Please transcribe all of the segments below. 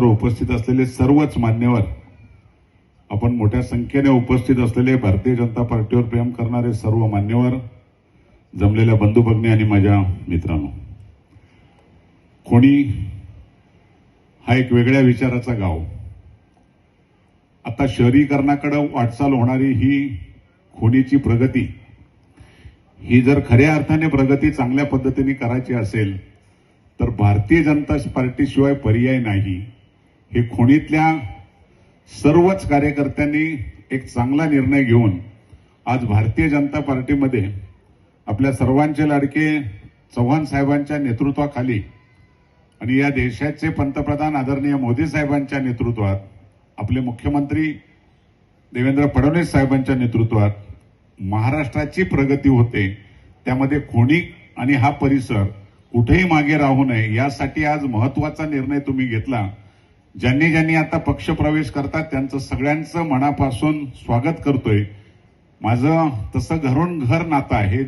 उपस्थित असलेले सर्वच मान्यवर, आपण मोठ्या संख्येने उपस्थित असलेले भारतीय जनता पार्टीवर प्रेम करणारे सर्व मान्यवर, जमलेल्या बंधू भगिनी आणि माझ्या मित्रांनो, खोणी हा एक वेगळ्या विचाराचा गाव. आता शहरीकरणाकडे वाटचाल होणारी ही खोणीची प्रगती, ही जर खऱ्या अर्थाने प्रगती चांगल्या पद्धतीने करायची असेल तर भारतीय जनता पार्टीशिवाय पर्याय नाही. हे खोणीतल्या सर्वच कार्यकर्त्यांनी एक चांगला निर्णय घेऊन आज भारतीय जनता पार्टीमध्ये आपल्या सर्वांचे लाडके चव्हाण साहेबांच्या नेतृत्वाखाली आणि या देशाचे पंतप्रधान आदरणीय मोदी साहेबांच्या नेतृत्वात, आपले मुख्यमंत्री देवेंद्र फडणवीस साहेबांच्या नेतृत्वात महाराष्ट्राची प्रगती होते. त्यामध्ये खोणी आणि हा परिसर कुठेही मागे राहू नये यासाठी आज महत्वाचा निर्णय तुम्ही घेतला. ज्यांनी ज्यांनी आता पक्षप्रवेश करतात त्यांचं सगळ्यांचं मनापासून स्वागत करतोय. माझं तसं घरून घर नातं आहे.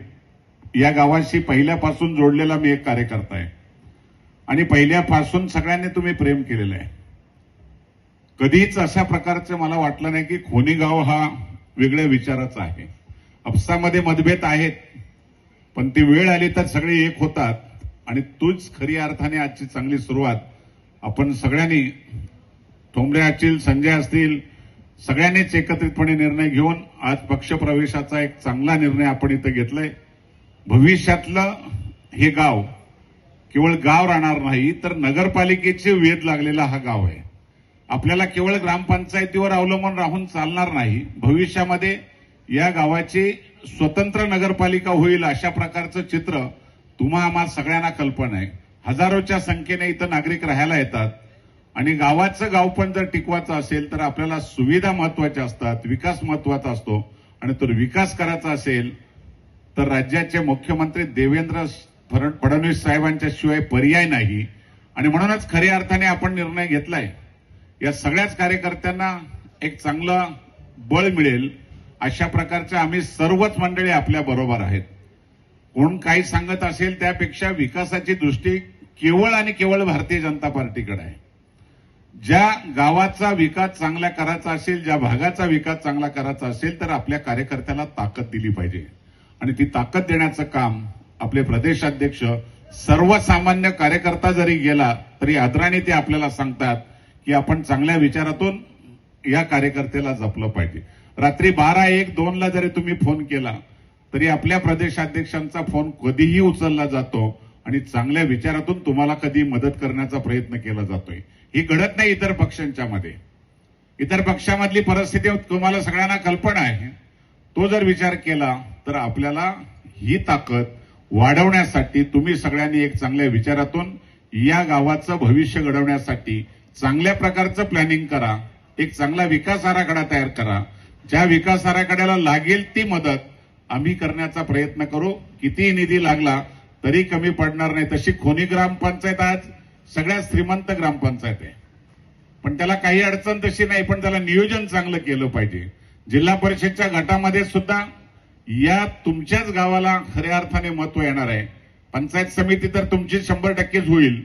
या गावाशी पहिल्यापासून जोडलेला मी एक कार्यकर्ता आहे आणि पहिल्यापासून सगळ्यांनी तुम्ही प्रेम केलेलं आहे. कधीच अशा प्रकारचं मला वाटलं नाही की खोणी गाव हा वेगळ्या विचाराचा आहे. आपसामध्ये मतभेद आहेत, पण ती वेळ आली तर सगळे एक होतात आणि तूच खरी अर्थाने आजची चांगली सुरुवात आपण सगळ्यांनी, ठोंबरे असतील, संजय असतील, सगळ्यांनीच एकत्रितपणे निर्णय घेऊन आज पक्षप्रवेशाचा एक चांगला निर्णय आपण इथं घेतलाय. भविष्यातलं हे गाव केवळ गाव राहणार नाही तर नगरपालिकेचे वेध लागलेला हा गाव आहे. आपल्याला केवळ ग्रामपंचायतीवर अवलंबून राहून चालणार नाही. भविष्यामध्ये या गावाची स्वतंत्र नगरपालिका होईल अशा प्रकारचं चित्र तुम्हा आम्हा सगळ्यांना कल्पना आहे. हजारोच्या संख्येने इथं नागरिक राहायला येतात आणि गावाचं गाव पण जर टिकवायचं असेल तर आपल्याला सुविधा महत्वाच्या असतात, विकास महत्वाचा असतो आणि तो विकास करायचा असेल तर राज्याचे मुख्यमंत्री देवेंद्र फडणवीस साहेबांच्या शिवाय पर्याय नाही. आणि म्हणूनच खऱ्या अर्थाने आपण निर्णय घेतलाय. या सगळ्याच कार्यकर्त्यांना एक चांगलं बळ मिळेल अशा प्रकारचे आम्ही सर्वच मंडळी आपल्या बरोबर आहेत. कोण काही सांगत असेल त्यापेक्षा विकासाची दृष्टी केवळ आणि केवळ भारतीय जनता पार्टीकडे आहे. ज्या गावाचा विकास चांगला करायचा असेल, ज्या भागाचा विकास चांगला करायचा असेल तर आपल्या कार्यकर्त्याला ताकद दिली पाहिजे आणि ती ताकद देण्याचं काम आपले प्रदेशाध्यक्ष, सर्वसामान्य कार्यकर्ता जरी गेला तरी आदराने ते आपल्याला सांगतात की आपण चांगल्या विचारातून या कार्यकर्त्याला जपलं पाहिजे. रात्री 12, 1, 2 ला जरी तुम्ही फोन केला तरी आपल्या प्रदेशाध्यक्षांचा फोन कधीही उचलला जातो आणि चांगल्या विचारातून तुम्हाला कधी मदत करण्याचा प्रयत्न केला जातोय. ही घडत नाही इतर पक्षांच्या मध्ये. इतर पक्षामधली परिस्थिती तुम्हाला सगळ्यांना कल्पना आहे. तो जर विचार केला तर आपल्याला ही ताकद वाढवण्यासाठी तुम्ही सगळ्यांनी एक चांगल्या विचारातून या गावाचं भविष्य घडवण्यासाठी चांगल्या प्रकारचं प्लॅनिंग करा. एक चांगला विकास आराखडा तयार करा. ज्या विकास आराखड्याला लागेल ती मदत आम्ही करण्याचा प्रयत्न करू. कितीही निधी लागला तरी कमी पडणार नाही. तशी खोणी ग्रामपंचायत आज सगळ्यात श्रीमंत ग्रामपंचायत आहे, पण त्याला काही अडचण तशी नाही, पण त्याला नियोजन चांगलं केलं पाहिजे. जिल्हा परिषदच्या गटामध्ये सुद्धा या तुमच्याच गावाला खऱ्या अर्थाने महत्व येणार आहे. पंचायत समिती तर तुमची 100% होईल.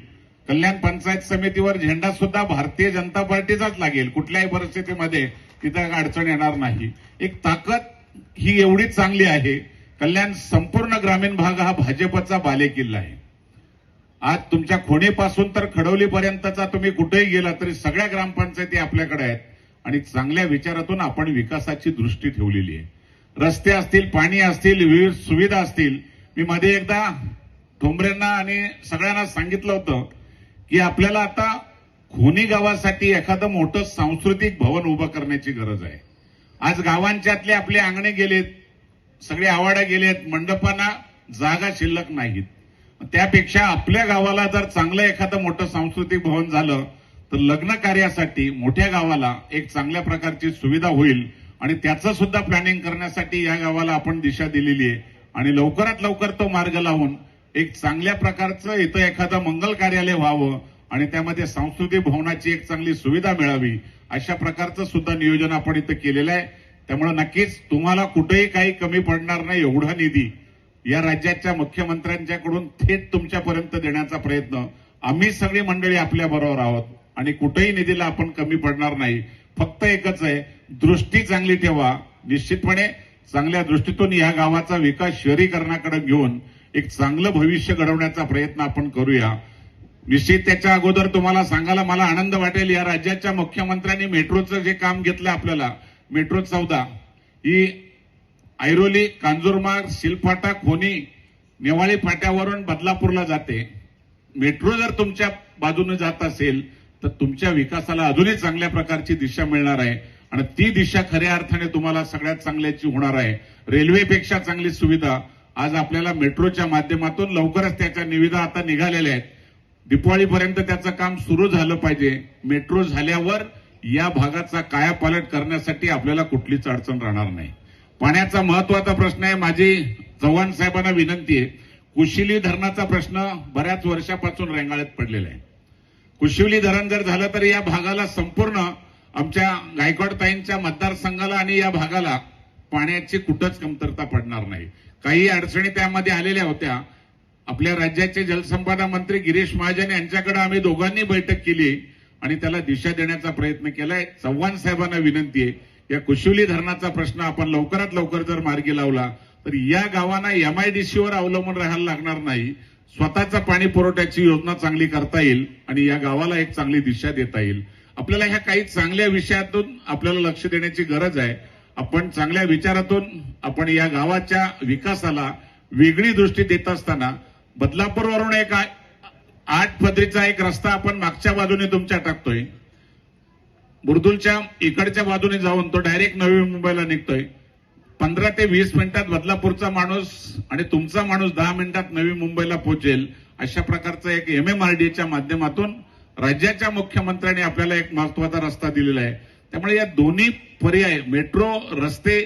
कल्याण पंचायत समितीवर झेंडा सुद्धा भारतीय जनता पार्टीचाच लागेल. कुठल्याही परिस्थितीमध्ये तिथं अडचण येणार नाही. एक ताकद ही एवढी चांगली आहे. कल्याण संपूर्ण ग्रामीण भाग हा भाजपचा बालेकिल्ला आहे. आज तुमच्या खोणीपासून तर खडवलीपर्यंतचा तुम्ही कुठेही गेला तरी सगळ्या ग्रामपंचायती आपल्याकडे आहेत आणि चांगल्या विचारातून आपण विकासाची दृष्टी ठेवलेली आहे. रस्ते असतील, पाणी असतील, विविध सुविधा असतील. मी मध्ये एकदा ठोंबरेंना आणि सगळ्यांना सांगितलं होतं की आपल्याला आता खोणी गावासाठी एखादं मोठं सांस्कृतिक भवन उभं करण्याची गरज आहे. आज गावांच्यातले आपले अंगणे गेलेत, सगळे आवाडे गेलेत, मंडपांना जागा शिल्लक नाहीत. त्यापेक्षा आपल्या गावाला जर चांगलं एखादं मोठं सांस्कृतिक भवन झालं तर लग्न कार्यासाठी मोठ्या गावाला एक चांगल्या प्रकारची सुविधा होईल आणि त्याचं सुद्धा प्लॅनिंग करण्यासाठी या गावाला आपण दिशा दिलेली आहे आणि लवकरात लवकर तो मार्ग लावून एक चांगल्या प्रकारचं इथं एखादं मंगल कार्यालय व्हावं आणि त्यामध्ये सांस्कृतिक भवनाची एक चांगली सुविधा मिळावी अशा प्रकारचं सुद्धा नियोजन आपण इथं केलेलं आहे. त्यामुळे नक्कीच तुम्हाला कुठेही काही कमी पडणार नाही. एवढा निधी या राज्याच्या मुख्यमंत्र्यांच्याकडून थेट तुमच्यापर्यंत देण्याचा प्रयत्न आम्ही सगळी मंडळी आपल्या बरोबर आहोत. आणि कुठेही निधीला आपण कमी पडणार नाही. फक्त एकच आहे, दृष्टी चांगली ठेवा. निश्चितपणे चांगल्या दृष्टीतून या गावाचा विकास शहरीकरणाकडे घेऊन एक चांगलं भविष्य घडवण्याचा प्रयत्न आपण करूया. निश्चित त्याच्या अगोदर तुम्हाला सांगायला मला आनंद वाटेल, या राज्याच्या मुख्यमंत्र्यांनी मेट्रोचं जे काम घेतलं आपल्याला, मेट्रो 14 ही ऐरोली, कांजूरमार्ग, शिलफाटा, खोनी, नेवाळी फाट्यावरून बदलापूरला जाते. मेट्रो जर तुमच्या बाजूने जात असेल तर तुमच्या विकासाला अजूनही चांगल्या प्रकारची दिशा मिळणार आहे आणि ती दिशा खऱ्या अर्थाने तुम्हाला सगळ्यात चांगल्याची होणार आहे. रेल्वेपेक्षा चांगली सुविधा आज आपल्याला मेट्रोच्या माध्यमातून लवकरच त्याच्या निविदा आता निघालेल्या आहेत. दिवाळीपर्यंत त्याचं काम सुरू झालं पाहिजे. मेट्रो झाल्यावर या भागाचा कायापालट करण्यासाठी आपल्याला कुठलीच अडचण राहणार नाही. पाण्याचा महत्वाचा प्रश्न आहे. माझी चव्हाण साहेबांना विनंती आहे, कुशिवली धरणाचा प्रश्न बऱ्याच वर्षापासून रेंगाळत पडलेला आहे. कुशिवली धरण जर झालं तर या भागाला संपूर्ण आमच्या गायकवाडताईंच्या मतदारसंघाला आणि या भागाला पाण्याची कुठंच कमतरता पडणार नाही. काही अडचणी त्यामध्ये आलेल्या होत्या. आपल्या राज्याचे जलसंपदा मंत्री गिरीश महाजन यांच्याकडे आम्ही दोघांनी बैठक केली आणि त्याला दिशा देण्याचा प्रयत्न केलाय. चव्हाण साहेबांना विनंती आहे, या कुशिवली धरणाचा प्रश्न आपण लवकरात लवकर जर मार्गी लावला तर या गावांना एमआयडीसीवर अवलंबून राहायला लागणार नाही. स्वतःचा पाणी पुरवठ्याची योजना चांगली करता येईल आणि या गावाला एक चांगली दिशा देता येईल. आपल्याला ह्या काही चांगल्या विषयातून आपल्याला लक्ष देण्याची गरज आहे. आपण चांगल्या विचारातून आपण या गावाच्या विकासाला वेगळी दृष्टी देत असताना बदलापूरवरून एक 8 पदरीचा एक रस्ता आपण मागच्या बाजूने तुमच्या टाकतोय. बुर्दुलच्या इकडच्या बाजूने जाऊन तो डायरेक्ट नवी मुंबईला निघतोय. 15 ते 20 मिनिटात बदलापूरचा माणूस आणि तुमचा माणूस 10 मिनिटात नवी मुंबईला पोहोचेल. अशा प्रकारचा एक MMRDAच्या माध्यमातून राज्याच्या मुख्यमंत्र्यांनी आपल्याला एक महत्वाचा रस्ता दिलेला आहे. त्यामुळे या दोन्ही पर्याय, मेट्रो, रस्ते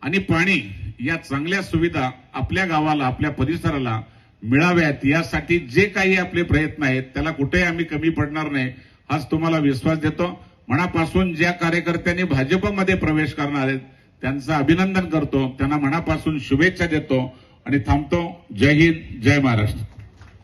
आणि पाणी, या चांगल्या सुविधा आपल्या गावाला, आपल्या परिसराला मिळाव्यात यासाठी जे काही आपले प्रयत्न आहेत त्याला कुठेही आम्ही कमी पडणार नाही, हाच तुम्हाला विश्वास देतो. मनापासून ज्या कार्यकर्त्यांनी भाजपमध्ये प्रवेश करणार आहेत त्यांचं अभिनंदन करतो, त्यांना मनापासून शुभेच्छा देतो आणि थांबतो. जय हिंद, जय महाराष्ट्र.